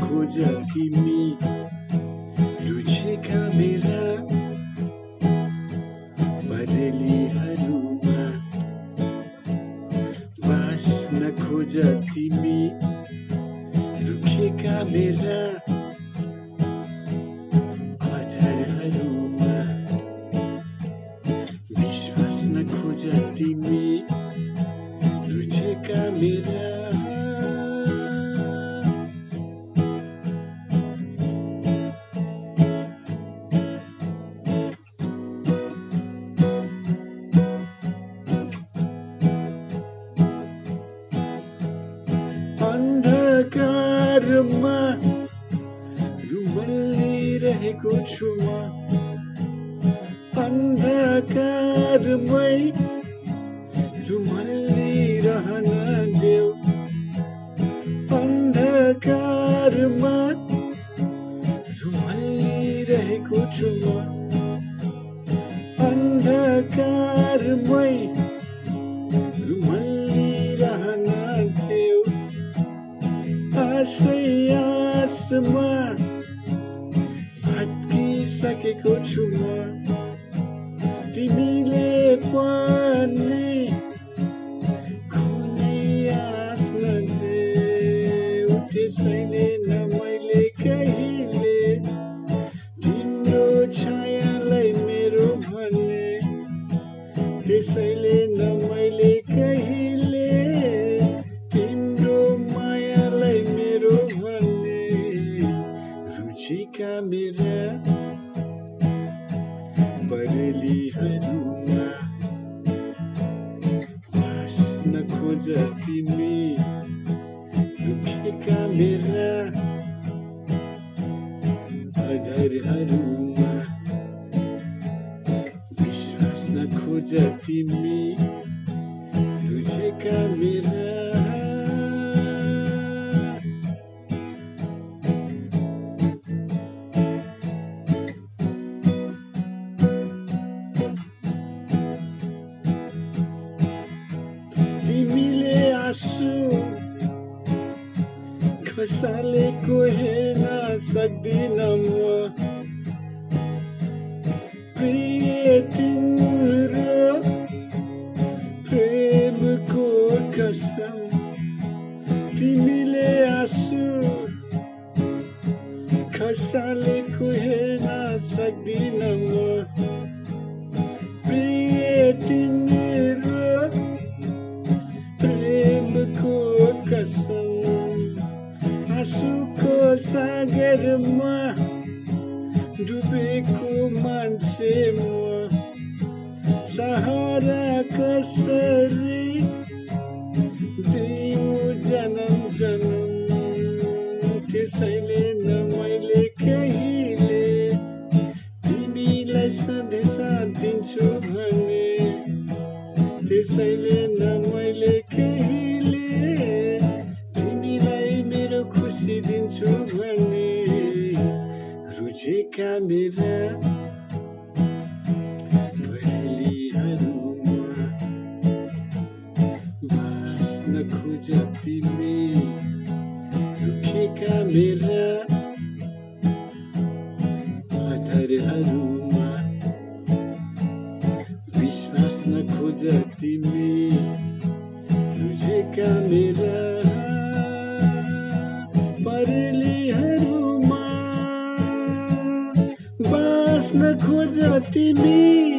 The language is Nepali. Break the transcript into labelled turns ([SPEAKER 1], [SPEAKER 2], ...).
[SPEAKER 1] खोज तिमी रुचेका मेरा बरेलीहरूमा बाँच्न खोज तिमी रुखेका मेरा आधारहरूमा विश्वास न खोज तिमी रुचेका मेरा अन्धकारमा रुमल्लिरहेको छु म अन्धकारमै रुमल्लिरहन देऊ अन्धकारमा रुमल्लिरहेको छु म अन्धकारमै रुमल्लिरहन देऊ आशै आसमा भत्किसकेको छु म तिमीले पनि कुनै आस नदेऊ त्यसैले न मैले कहिले तिम्रो छायालाई मेरो भने त्यसैले न मैले कहिले तिम्रो मायालाई मेरो भने रुचेका मेरा बरेलीहरूमा बाँच्न खोज तिमी रुखेका मेरा आधारहरूमा विश्वास न खोज तिमी रुचेका मेरा तिमीले आँसु खसालेको हेर्न सक्दिन म प्रिय तिम्रो प्रेमको कसम तिमीले आँसु खसालेको हेर्न सक्दिन म प्रिय तिम्रो प्रेमको कसम आँसुको सागरमा डुबेको मान्छे म सहारा कसरी दिउ जन्म जन्म त्यसैले न मैले कहिले तिमीलाई सधैँ साथ दिन्छु भने त्यसैले न मैले कहिले तिमीलाई मेरो खुसी दिन्छु भने रुचेका मेरा बरेलीहरूमा बाँच्न खोज तिमी रुखेका मेरा आधारहरूमा विश्वास न खोज तिमी रुचेका मेरा बरेलीहरूमा बाँच्न खोज तिमी